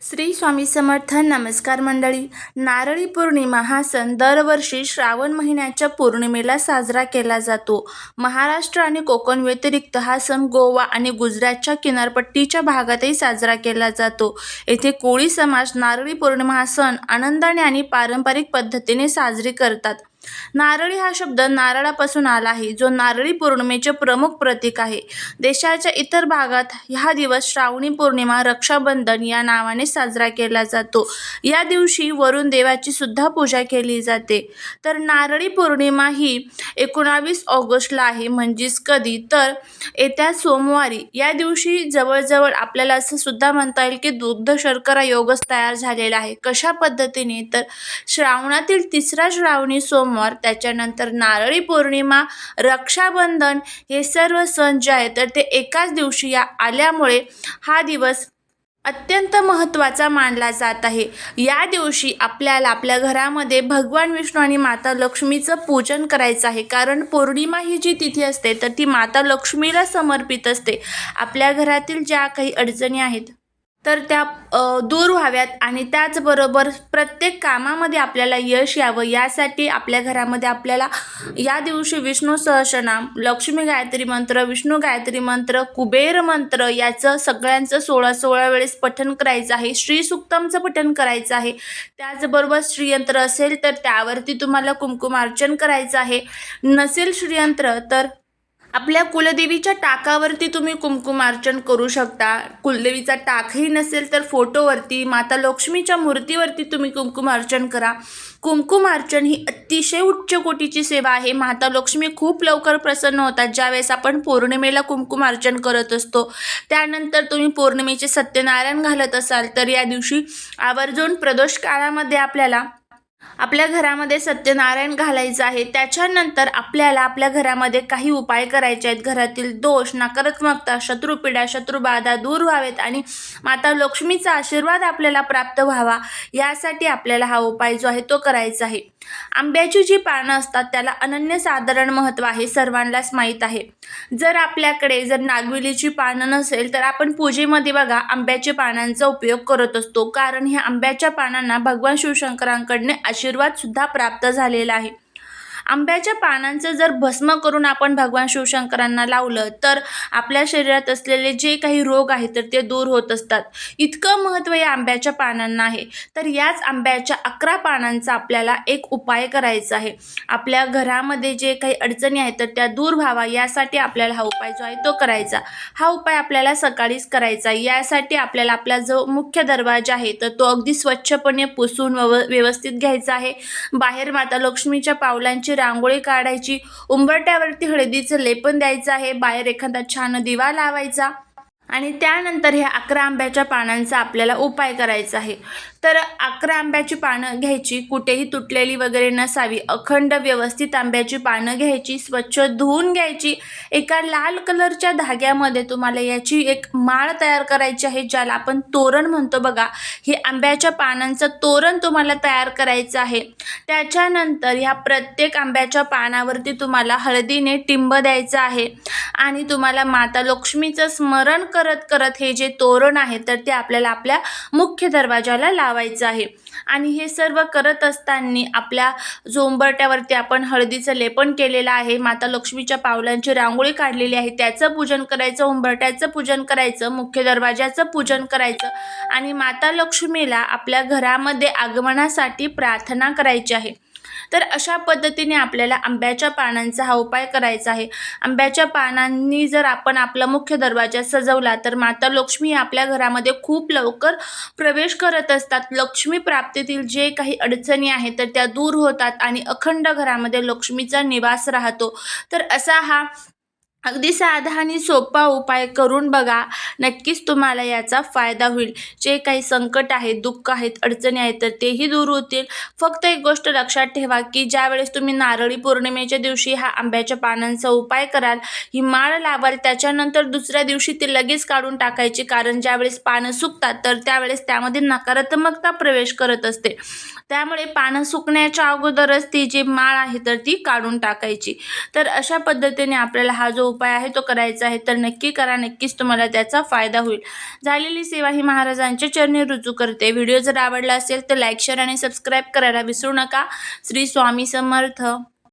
श्री स्वामी समर्थ. नमस्कार मंडळी. नारळी पौर्णिमा हा सण दरवर्षी श्रावण महिन्याच्या पौर्णिमेला साजरा केला जातो. महाराष्ट्र आणि कोकण व्यतिरिक्त हा सण गोवा आणि गुजरातच्या किनारपट्टीच्या भागातही साजरा केला जातो. येथे कोळी समाज नारळी पौर्णिमा हा सण आनंदाने आणि पारंपरिक पद्धतीने साजरी करतात. नारळी हा शब्द नारळापासून आला आहे, जो नारळी पौर्णिमेचे प्रमुख प्रतीक आहे. देशाच्या इतर भागात हा दिवस श्रावणी पौर्णिमा, रक्षाबंधन या नावाने साजरा केला जातो. या दिवशी वरुण देवाची सुद्धा पूजा केली जाते. तर नारळी पौर्णिमा ही 19 ऑगस्टला आहे. म्हणजेच कधी तर येत्या सोमवारी. या दिवशी जवळजवळ आपल्याला असं सुद्धा म्हणता येईल की दुग्ध शर्करा योगच तयार झालेला आहे. कशा पद्धतीने तर श्रावणातील तिसरा श्रावणी सोमवार, त्याच्यानंतर नारळी पौर्णिमा, रक्षाबंधन हे सर्व सण जे आहेत तर ते एकाच दिवशी आल्यामुळे हा दिवस अत्यंत महत्त्वाचा मानला जात आहे. या दिवशी आपल्याला आपल्या घरामध्ये भगवान विष्णू आणि माता लक्ष्मीचं पूजन करायचं आहे. कारण पौर्णिमा ही जी तिथी असते तर ती माता लक्ष्मीला समर्पित असते. आपल्या घरातील ज्या काही अडचणी आहेत तर त्या दूर व्हाव्यात आणि त्याचबरोबर प्रत्येक कामामध्ये आपल्याला यश यावं, यासाठी आपल्या घरामध्ये आपल्याला या दिवशी विष्णू सहस्रनाम, लक्ष्मी गायत्री मंत्र, विष्णू गायत्री मंत्र, कुबेर मंत्र याचं सगळ्यांचं 16 वेळेस पठण करायचं आहे. श्रीसूक्तमचं पठण करायचं आहे. त्याचबरोबर श्रीयंत्र असेल तर त्यावरती तुम्हाला कुंकुमार्चन करायचं आहे. नसेल श्रीयंत्र तर आपल्या कुलदेवीच्या टाकावरती तुम्ही कुंकुमार्चन करू शकता. कुलदेवीचा टाकही नसेल तर फोटोवरती, माता लक्ष्मीच्या मूर्तीवरती तुम्ही कुंकुमार्चन करा. कुंकुमार्चन ही अतिशय उच्च कोटीची सेवा आहे. माता लक्ष्मी खूप लवकर प्रसन्न होतात ज्यावेळेस आपण पौर्णिमेला कुंकुमार्चन करत असतो. त्यानंतर तुम्ही पौर्णिमेचे सत्यनारायण घालत असाल तर या दिवशी आवर्जून प्रदोष काळामध्ये आपल्याला आपल्या घरामध्ये सत्यनारायण घालायचं आहे. त्याच्यानंतर आपल्याला आपल्या घरामध्ये काही उपाय करायचे आहेत. घरातील दोष, नकारात्मकता, शत्रुपीडा, शत्रुबाधा दूर व्हावेत आणि माता लक्ष्मीचा आशीर्वाद आपल्याला प्राप्त व्हावा, यासाठी आपल्याला हा उपाय जो आहे तो करायचा आहे. आंब्याची जी पानं असतात त्याला अनन्यसाधारण महत्त्व आहे, सर्वांनाच माहीत आहे. जर आपल्याकडे नागवेलीची पानं नसेल तर आपण पूजेमध्ये बघा आंब्याच्या पानांचा उपयोग करत असतो. कारण ह्या आंब्याच्या पानांना भगवान शिवशंकरांकडून आशीर्वाद सुद्धा प्राप्त झालेला आहे. आंब्याच्या पानांचं जर भस्म करून आपण भगवान शिवशंकरांना लावलं तर आपल्या शरीरात असलेले जे काही रोग आहेत तर ते दूर होत असतात. इतकं महत्त्व या आंब्याच्या पानांना आहे. तर याच आंब्याच्या 11 पानांचा आपल्याला एक उपाय करायचा आहे. आपल्या घरामध्ये जे काही अडचणी आहेत तर त्या दूर व्हावा, यासाठी आपल्याला हा उपाय जो आहे तो करायचा. हा उपाय आपल्याला सकाळीच करायचा. यासाठी आपल्याला आपला जो मुख्य दरवाजा आहे तर तो अगदी स्वच्छपणे पुसून व्यवस्थित घ्यायचा आहे. बाहेर माता लक्ष्मीच्या पावलांची रांगोळी काढायची. उंबरट्यावरती हळदीचं लेपन द्यायचं आहे. बाहेर एखादा छान दिवा लावायचा आणि त्यानंतर ह्या 11 आंब्याच्या पानांचा आपल्याला उपाय करायचा आहे. तर 11 आंब्याची पानं घ्यायची, कुठेही तुटलेली वगैरे नसावी. अखंड व्यवस्थित आंब्याची पानं घ्यायची, स्वच्छ धुवून घ्यायची. एका लाल कलरच्या धाग्यामध्ये तुम्हाला याची एक माळ तयार करायची आहे, ज्याला आपण तोरण म्हणतो बघा. हे आंब्याच्या पानांचं तोरण तुम्हाला तयार करायचं आहे. त्याच्यानंतर ह्या प्रत्येक आंब्याच्या पानावरती तुम्हाला हळदीने टिंब द्यायचं आहे आणि तुम्हाला माता लक्ष्मीचं स्मरण करत करत हे जे तोरण आहे तर ते आपल्याला आपल्या मुख्य दरवाजाला लावायचं आहे. आणि हे सर्व करत असताना आपल्या जो उंबरट्यावरती आपण हळदीचं लेपन केलेलं आहे, माता लक्ष्मीच्या पावलांची रांगोळी काढलेली आहे, त्याचं पूजन करायचं. उंबरट्याचं पूजन करायचं, मुख्य दरवाजाचं पूजन करायचं आणि माता लक्ष्मीला आपल्या घरामध्ये आगमनासाठी प्रार्थना करायची आहे. तर अशा पद्धतीने आपल्याला आंब्याच्या पानांचा हा उपाय करायचा आहे. आंब्याच्या पानांनी जर आपण आपला मुख्य दरवाजा सजवला तर माता लक्ष्मी आपल्या घरामध्ये खूप लवकर प्रवेश करत असतात. लक्ष्मी प्राप्तीतील जे काही अडचणी आहेत तर त्या दूर होतात आणि अखंड घरामध्ये लक्ष्मीचा निवास राहतो. तर असा हा अगदी साधा आणि सोपा उपाय करून बघा. नक्कीच तुम्हाला याचा फायदा होईल. जे काही संकट आहेत, दुःख आहेत, अडचणी आहेत तर तेही दूर होतील. फक्त एक गोष्ट लक्षात ठेवा की ज्यावेळेस तुम्ही नारळी पौर्णिमेच्या दिवशी हा आंब्याच्या पानांचा उपाय कराल, ही माळ लावाल, त्याच्यानंतर दुसऱ्या दिवशी ते लगेच काढून टाकायची. कारण ज्यावेळेस पानं सुकतात तर त्यावेळेस त्यामध्ये नकारात्मकता प्रवेश करत असते. त्यामुळे पानं सुकण्याच्या अगोदरच ती जी माळ आहे तर ती काढून टाकायची. तर अशा पद्धतीने आपल्याला हा जो उपाय आहे तो करायचा आहे तर नक्की करा. नक्कीच तुम्हाला त्याचा फायदा होईल. झालेली सेवा ही महाराजांच्या चरणी रुजू करते. व्हिडिओ जर आवडला असेल तर लाईक, शेअर आणि सबस्क्राईब करायला विसरू नका. श्री स्वामी समर्थ.